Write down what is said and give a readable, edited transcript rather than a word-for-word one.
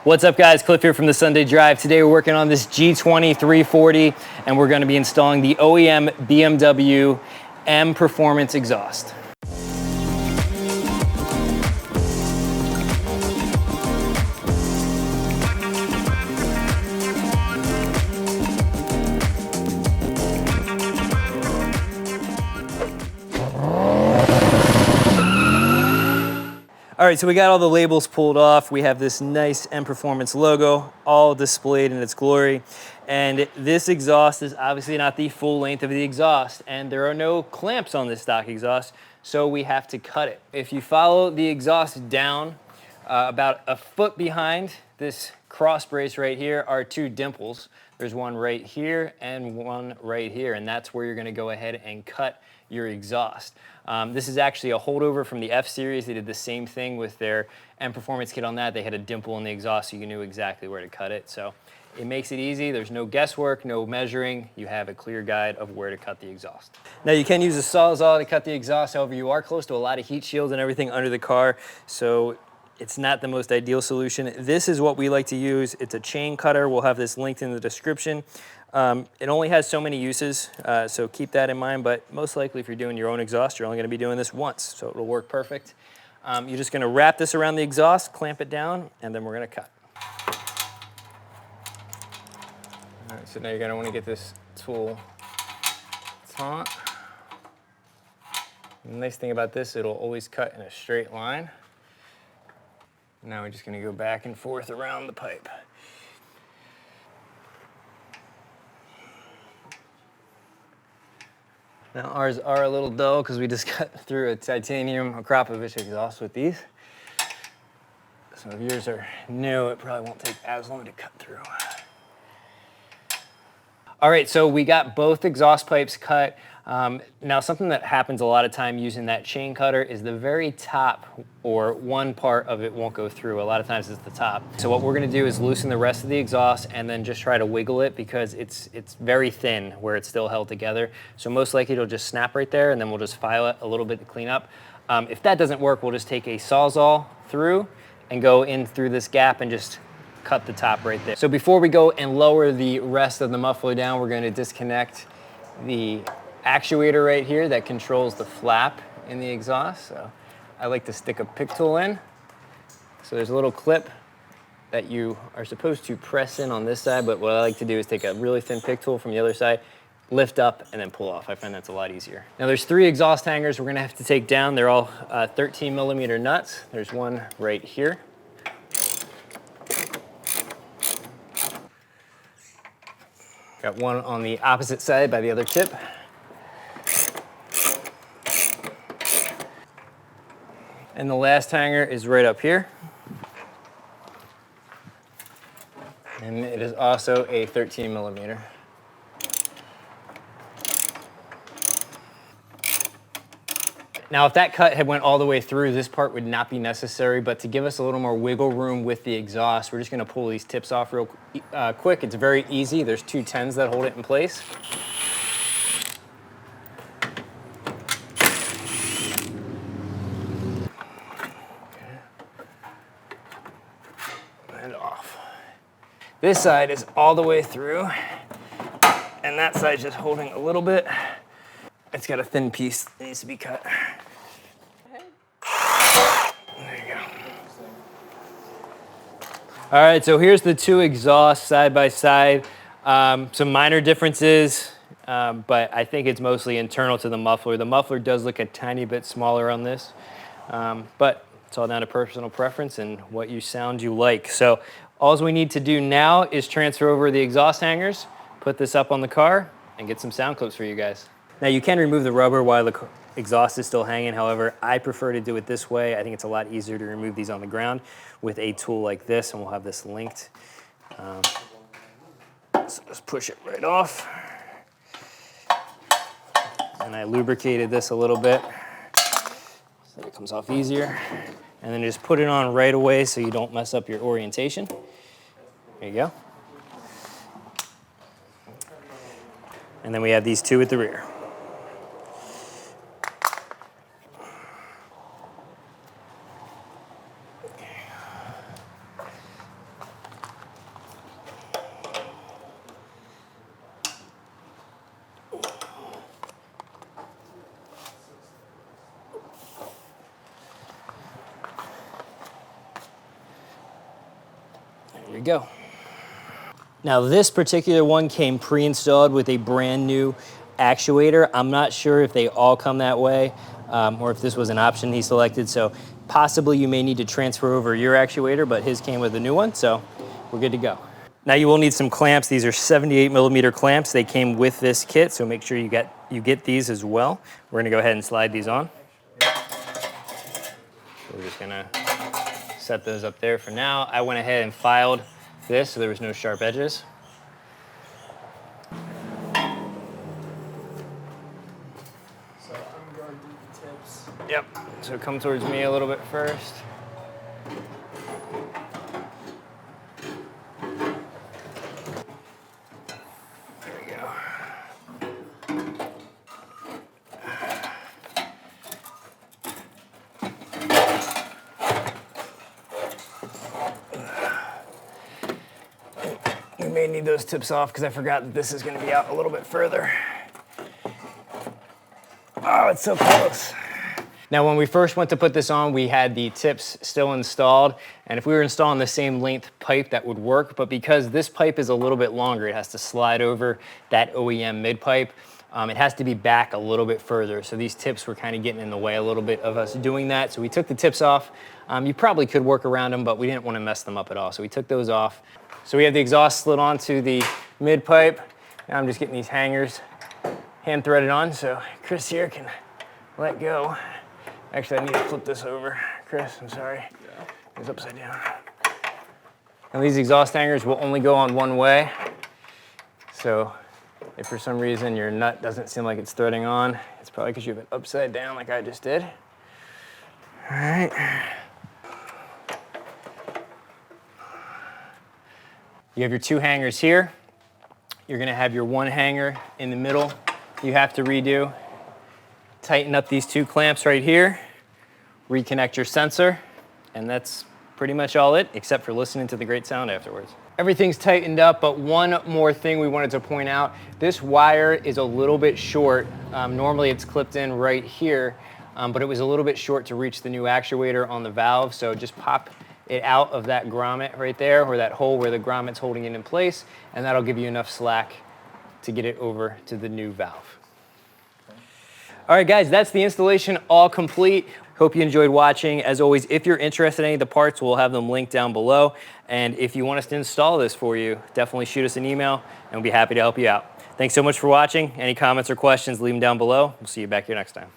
What's up guys, Cliff here from the Sunday Drive. Today we're working on this G20 340 and we're gonna be installing the OEM BMW MPerformance Exhaust. All right, so we got all the labels pulled off. We have this nice MPerformance logo all displayed in its glory. And this exhaust is obviously not the full length of the exhaust, and there are no clamps on this stock exhaust, so we have to cut it. If you follow the exhaust down about a foot behind this cross brace right here are two dimples. There's one right here and one right here, and that's where you're gonna go ahead and cut your exhaust. This is actually a holdover from the F-Series. They did the same thing with their MPerformance kit on that. They had a dimple in the exhaust so you knew exactly where to cut it. So it makes it easy. There's no guesswork, no measuring. You have a clear guide of where to cut the exhaust. Now you can use a Sawzall to cut the exhaust. However, you are close to a lot of heat shields and everything under the car, so it's not the most ideal solution. This is what we like to use. It's a chain cutter. We'll have this linked in the description. It only has so many uses, so keep that in mind, but most likely if you're doing your own exhaust, you're only gonna be doing this once, so it'll work perfect. You're just gonna wrap this around the exhaust, clamp it down, and then we're gonna cut. All right, so now you're gonna wanna get this tool taut. The nice thing about this, it'll always cut in a straight line. Now we're just gonna go back and forth around the pipe. Now ours are a little dull because we just cut through a titanium Akrapovic exhaust with these. So if yours are new, it probably won't take as long to cut through. All right, so we got both exhaust pipes cut. Now something that happens a lot of time using that chain cutter is the very top or one part of it won't go through. A lot of times it's the top. So what we're gonna do is loosen the rest of the exhaust and then just try to wiggle it because it's very thin where it's still held together. So most likely it'll just snap right there and then we'll just file it a little bit to clean up. If that doesn't work, we'll just take a Sawzall through and go in through this gap and just cut the top right there. So before we go and lower the rest of the muffler down, we're gonna disconnect the actuator right here that controls the flap in the exhaust. So I like to stick a pick tool in. So there's a little clip that you are supposed to press in on this side, but what I like to do is take a really thin pick tool from the other side, lift up, and then pull off. I find that's a lot easier. Now there's 3 exhaust hangers we're gonna have to take down. They're all 13 millimeter nuts. There's one right here. Got one on the opposite side by the other tip. And the last hanger is right up here. And it is also a 13 millimeter. Now, if that cut had went all the way through, this part would not be necessary, but to give us a little more wiggle room with the exhaust, we're just gonna pull these tips off real quick. It's very easy. There's 2 10s that hold it in place. And off. This side is all the way through, and that side's just holding a little bit. It's got a thin piece that needs to be cut. There you go. All right, so here's the 2 exhausts side by side. Some minor differences, but I think it's mostly internal to the muffler. The muffler does look a tiny bit smaller on this, but it's all down to personal preference and what sound you like. So all we need to do now is transfer over the exhaust hangers, put this up on the car, and get some sound clips for you guys. Now you can remove the rubber while the exhaust is still hanging. However, I prefer to do it this way. I think it's a lot easier to remove these on the ground with a tool like this, and we'll have this linked. So just push it right off. And I lubricated this a little bit so that it comes off easier. And then just put it on right away so you don't mess up your orientation. There you go. And then we have these 2 at the rear. you go. Now this particular one came pre-installed with a brand new actuator. I'm not sure if they all come that way or if this was an option he selected. So possibly you may need to transfer over your actuator, but his came with a new one, so we're good to go. Now you will need some clamps. These are 78mm clamps. They came with this kit, so make sure you get these as well. We're gonna go ahead and slide these on. We're just gonna set those up there for now. I went ahead and filed this so there was no sharp edges. So I'm going to do the tips. Yep, so come towards me a little bit first. There we go. We may need those tips off because I forgot that this is going to be out a little bit further. Oh, it's so close. Now, when we first went to put this on, we had the tips still installed, and if we were installing the same length pipe, that would work, but because this pipe is a little bit longer, it has to slide over that OEM mid pipe. It has to be back a little bit further, so these tips were kind of getting in the way a little bit of us doing that, so we took the tips off. You probably could work around them, but we didn't want to mess them up at all, so we took those off. So we have the exhaust slid onto the mid pipe. Now I'm just getting these hangers hand threaded on, so Chris here can let go. Actually, I need to flip this over. Chris, I'm sorry. Yeah. It's upside down. And these exhaust hangers will only go on one way. So if for some reason your nut doesn't seem like it's threading on, it's probably because you have it upside down like I just did. All right. You have your two hangers here. You're gonna have your one hanger in the middle. You have to redo. Tighten up these two clamps right here. Reconnect your sensor. And that's pretty much all it, except for listening to the great sound afterwards. Everything's tightened up, but one more thing we wanted to point out. This wire is a little bit short. Normally it's clipped in right here, but it was a little bit short to reach the new actuator on the valve. So just pop it out of that grommet right there, or that hole where the grommet's holding it in place, and that'll give you enough slack to get it over to the new valve. All right, guys, that's the installation all complete. Hope you enjoyed watching. As always, if you're interested in any of the parts, we'll have them linked down below. And if you want us to install this for you, definitely shoot us an email, and we'll be happy to help you out. Thanks so much for watching. Any comments or questions, leave them down below. We'll see you back here next time.